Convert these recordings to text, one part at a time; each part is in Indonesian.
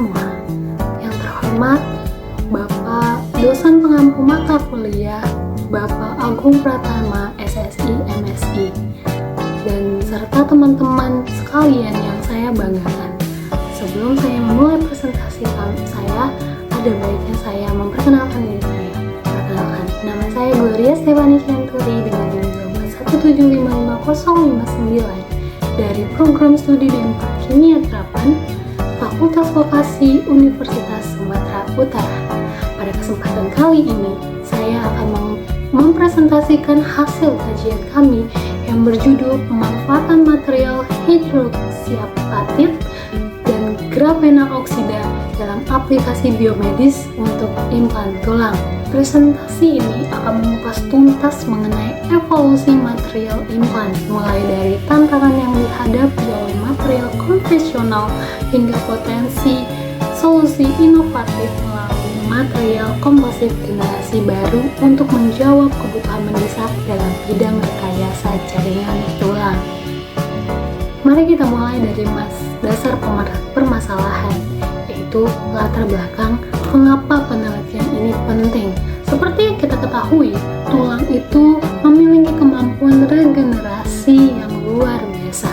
semua. Yang terhormat, Bapak dosen pengampu mata kuliah, Bapak Agung Pratama, SSI, MSI, dan serta teman-teman sekalian yang saya banggakan. Sebelum saya memulai presentasi saya, ada baiknya saya memperkenalkan diri saya. Perkenalkan, nama saya Gloria Stefani Chanturi dengan NIM 1755059 dari Program Studi D4 Kimia Terapan, Fakultas Vokasi Universitas Sumatera Utara. Pada kesempatan kali ini, saya akan mempresentasikan hasil kajian kami yang berjudul pemanfaatan material hidroksiapatit dan grafena oksida dalam aplikasi biomedis untuk implan tulang. Presentasi ini akan mengupas tuntas mengenai evolusi material implan, mulai dari tantangan yang dihadapi oleh material konvensional hingga potensi solusi inovatif melalui material komposit generasi baru untuk menjawab kebutuhan mendesak dalam bidang rekayasa jaringan tulang. Mari kita mulai dari dasar permasalahan, yaitu latar belakang mengapa penelitian ini penting. Seperti yang kita ketahui, tulang itu memiliki kemampuan regenerasi yang luar biasa.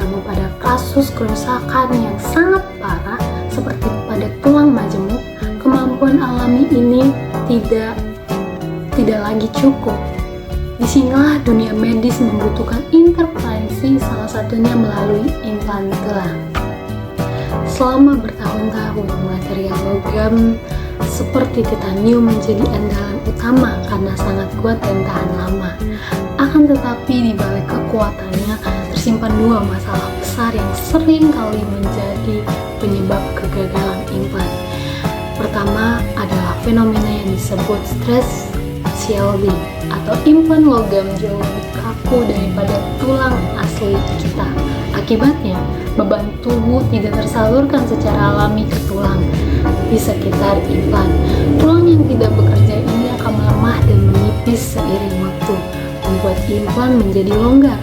Namun pada kasus kerusakan yang sangat parah seperti pada tulang majemuk, kemampuan alami ini tidak lagi cukup. Disinilah dunia medis membutuhkan intervensi, salah satunya melalui implan tulang. Selama bertahun-tahun, material logam seperti titanium menjadi andalan utama karena sangat kuat dan tahan lama. Akan tetapi di balik kekuatannya tersimpan dua masalah besar yang sering kali menjadi penyebab kegagalan implan. Pertama adalah fenomena yang disebut stress shielding atau implan logam jauh lebih kaku daripada tulang asli kita. Akibatnya, beban tubuh tidak tersalurkan secara alami ke tulang di sekitar implan. Tulang yang tidak bekerja ini akan melemah dan menipis seiring waktu, membuat implan menjadi longgar.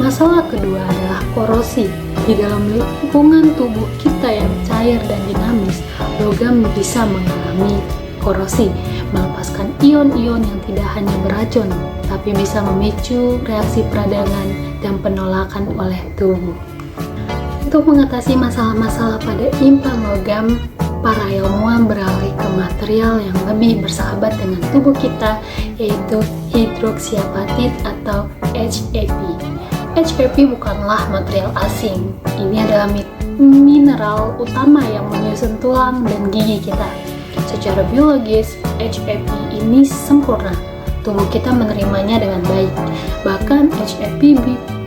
Masalah kedua adalah korosi. Di dalam lingkungan tubuh kita yang cair dan dinamis, logam bisa mengalami korosi, melepaskan ion-ion yang tidak hanya beracun, tapi bisa memicu reaksi peradangan dan penolakan oleh tubuh. Untuk mengatasi masalah-masalah pada implan logam, para ilmuwan beralih ke material yang lebih bersahabat dengan tubuh kita, yaitu hidroksiapatit atau HAP. HAP bukanlah material asing. Ini adalah mineral utama yang menyusun tulang dan gigi kita. Secara biologis, HAP ini sempurna. Tubuh kita menerimanya dengan baik. Bahkan HAP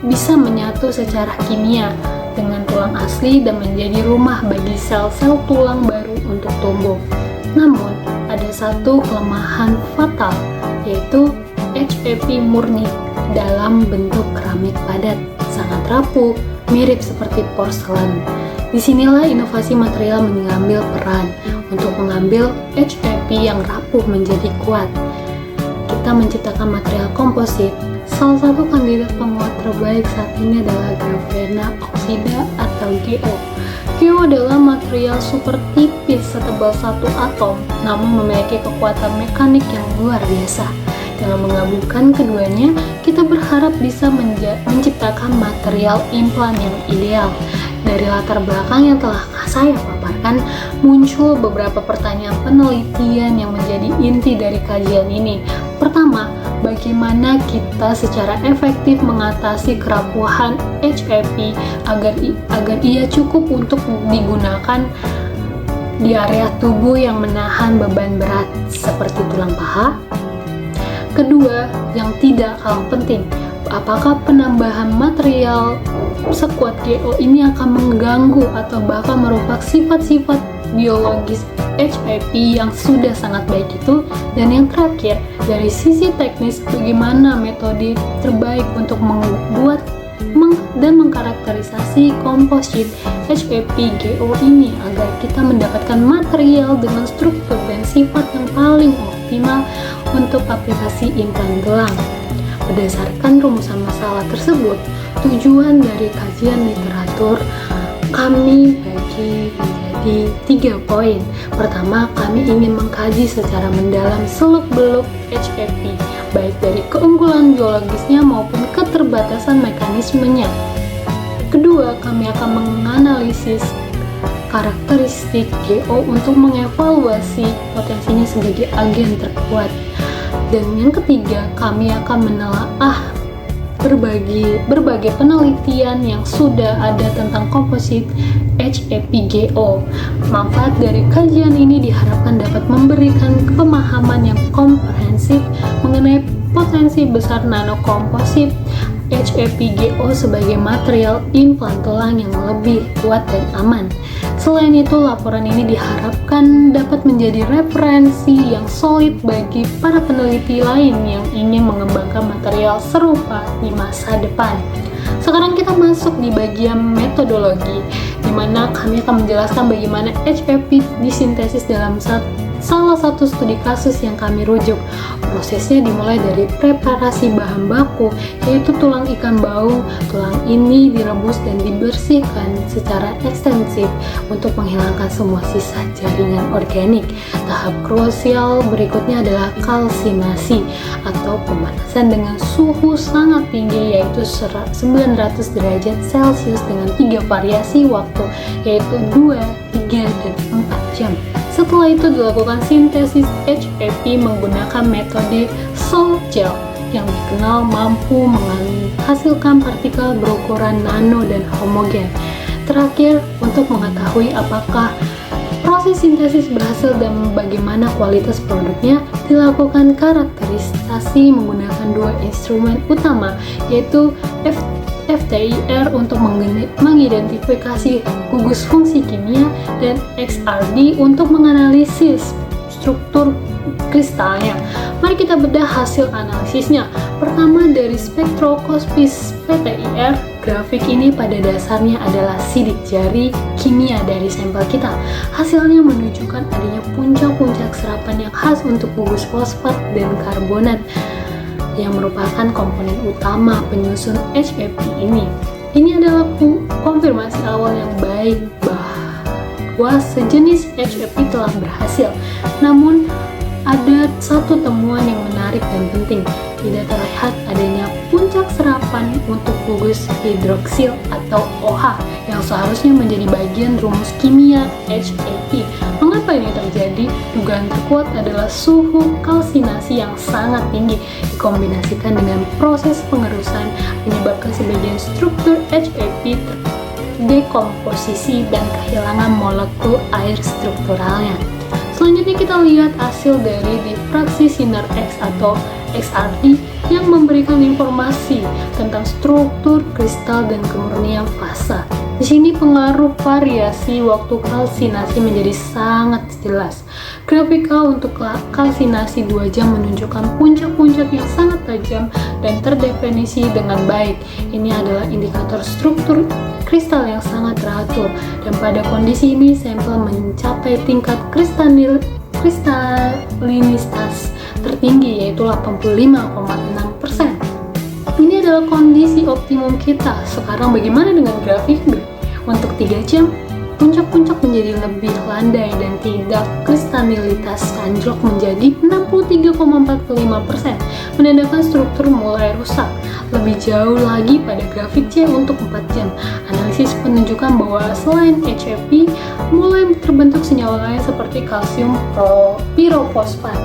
bisa menyatu secara kimia dengan tulang asli dan menjadi rumah bagi sel-sel tulang baru untuk tumbuh. Namun, ada satu kelemahan fatal, yaitu HAP murni dalam bentuk keramik padat, sangat rapuh, mirip seperti porselen. Disinilah inovasi material mengambil peran untuk mengambil HAP yang rapuh menjadi kuat. Kita menciptakan material komposit. Salah satu kandidat penguat terbaik saat ini adalah grafena oksida atau GO. GO adalah material super tipis setebal satu atom, namun memiliki kekuatan mekanik yang luar biasa. Dengan menggabungkan keduanya, kita berharap bisa menciptakan material implan yang ideal. Dari latar belakang yang telah saya paparkan, muncul beberapa pertanyaan penelitian yang menjadi inti dari kajian ini. Pertama, bagaimana kita secara efektif mengatasi kerapuhan HAP agar ia cukup untuk digunakan di area tubuh yang menahan beban berat seperti tulang paha. Kedua, yang tidak kalah penting, apakah penambahan material sekuat GO ini akan mengganggu atau bahkan merubah sifat-sifat biologis HAP yang sudah sangat baik itu? Dan yang terakhir, dari sisi teknis, bagaimana metode terbaik untuk membuat dan mengkarakterisasi komposit HAP GO ini agar kita mendapatkan material dengan struktur dan sifat yang paling optimal untuk aplikasi implan tulang. Berdasarkan rumusan masalah tersebut, tujuan dari kajian literatur kami bagi menjadi di 3 poin. Pertama, kami ingin mengkaji secara mendalam seluk-beluk HAP, baik dari keunggulan biologisnya maupun keterbatasan mekanismenya. Kedua, kami akan menganalisis karakteristik GO untuk mengevaluasi potensinya sebagai agen terkuat. Dan yang ketiga, kami akan menelaah berbagai penelitian yang sudah ada tentang komposit HAP-GO. Manfaat dari kajian ini diharapkan dapat memberikan pemahaman yang komprehensif mengenai potensi besar nanokomposit HAP-GO sebagai material implan tulang yang lebih kuat dan aman. Selain itu, laporan ini diharapkan dapat menjadi referensi yang solid bagi para peneliti lain yang ingin mengembangkan material serupa di masa depan. Sekarang kita masuk di bagian metodologi, di mana kami akan menjelaskan bagaimana HAP disintesis dalam salah satu studi kasus yang kami rujuk. Prosesnya dimulai dari preparasi bahan baku, yaitu tulang ikan baung. Tulang ini direbus dan dibersihkan secara ekstensif untuk menghilangkan semua sisa jaringan organik. Tahap krusial berikutnya adalah kalsinasi atau pemanasan dengan suhu sangat tinggi, yaitu 900 derajat Celcius dengan 3 variasi waktu, yaitu 2, 3, dan 4 jam. Setelah itu dilakukan sintesis HAP menggunakan metode salt gel yang dikenal mampu menghasilkan partikel berukuran nano dan homogen. Terakhir, untuk mengetahui apakah proses sintesis berhasil dan bagaimana kualitas produknya, dilakukan karakterisasi menggunakan 2 instrumen utama, yaitu FTIR untuk mengidentifikasi gugus fungsi kimia dan XRD untuk menganalisis struktur kristalnya. Mari kita bedah hasil analisisnya. Pertama, dari spektroskopis FTIR, grafik ini pada dasarnya adalah sidik jari kimia dari sampel kita. Hasilnya menunjukkan adanya puncak-puncak serapan yang khas untuk gugus fosfat dan karbonat yang merupakan komponen utama penyusun HAP ini. Ini adalah konfirmasi awal yang baik bahwa sejenis HAP telah berhasil. Namun, ada satu temuan yang menarik dan penting. Tidak terlihat adanya puncak serapan untuk gugus hidroksil atau OH yang seharusnya menjadi bagian rumus kimia HAP. Mengapa ini terjadi? Dugaan terkuat adalah suhu kalsinasi yang sangat tinggi dikombinasikan dengan proses pengerusan menyebabkan sebagian struktur HAP dekomposisi dan kehilangan molekul air strukturalnya. Selanjutnya kita lihat hasil dari difraksi sinar X atau XRD yang memberikan informasi tentang struktur kristal dan kemurnian fase. Di sini pengaruh variasi waktu kalsinasi menjadi sangat jelas. Grafikal untuk kalsinasi 2 jam menunjukkan puncak-puncak yang sangat tajam dan terdefinisi dengan baik. Ini adalah indikator struktur kristal yang sangat teratur, dan pada kondisi ini sampel mencapai tingkat kristalinitas tertinggi, yaitu 85,6%. Ini adalah kondisi optimum kita. Sekarang bagaimana dengan grafik B? Untuk 3 jam, puncak-puncak menjadi lebih landai dan tidak kristalinitas anjlok menjadi 63,45%, menandakan struktur mulai rusak. Lebih jauh lagi pada grafik C untuk 4 jam, analisis menunjukkan bahwa selain HAP, mulai terbentuk senyawa lain seperti kalsium pirofosfat.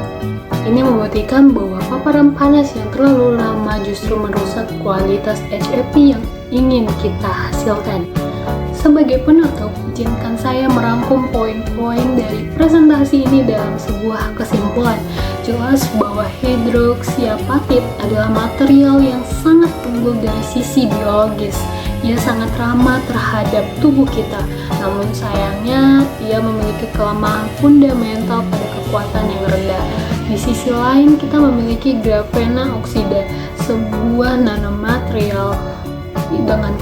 Ini membuktikan bahwa paparan panas yang terlalu lama justru merusak kualitas HAP yang ingin kita hasilkan. Sebagai penutup, izinkan saya merangkum poin-poin dari presentasi ini dalam sebuah kesimpulan. Jelas bahwa hidroksiapatit adalah material yang sangat unggul dari sisi biologis. Ia sangat ramah terhadap tubuh kita, namun sayangnya ia memiliki kelemahan fundamental pada kekuatan yang rendah. Di sisi lain, kita memiliki grafena oksida, sebuah nanomaterial dengan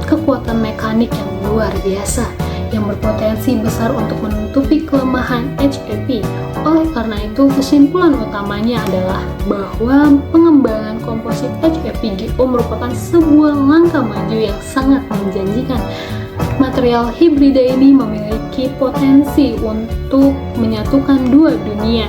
kekuatan mekanik yang luar biasa yang berpotensi besar untuk menutupi kelemahan HAP. Oleh karena itu, kesimpulan utamanya adalah bahwa pengembangan komposit HAP-GO merupakan sebuah langkah maju yang sangat menjanjikan. Material hibrida ini memiliki potensi untuk menyatukan dua dunia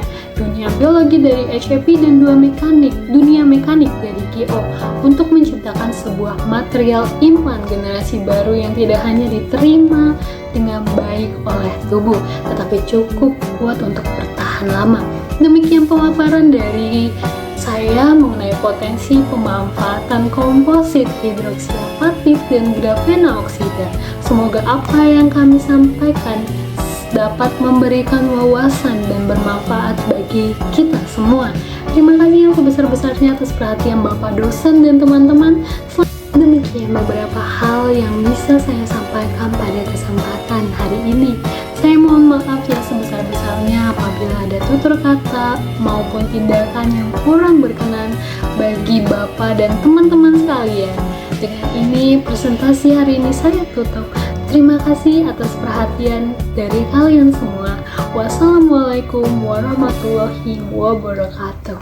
biologi dari HEP dan dunia mekanik dari GO, untuk menciptakan sebuah material implan generasi baru yang tidak hanya diterima dengan baik oleh tubuh, tetapi cukup kuat untuk bertahan lama. Demikian pemaparan dari saya mengenai potensi pemanfaatan komposit hidroksiapatit dan grafena oksida. Semoga apa yang kami sampaikan dapat memberikan wawasan dan bermanfaat bagi kita semua. Terima kasih yang sebesar-besarnya atas perhatian Bapak dosen dan teman-teman. Demikian beberapa hal yang bisa saya sampaikan pada kesempatan hari ini. Saya mohon maaf yang sebesar-besarnya apabila ada tutur kata maupun tindakan yang kurang berkenan bagi Bapak dan teman-teman sekalian. Dengan ini presentasi hari ini saya tutup. Terima kasih atas perhatian dari kalian semua. Wassalamualaikum warahmatullahi wabarakatuh.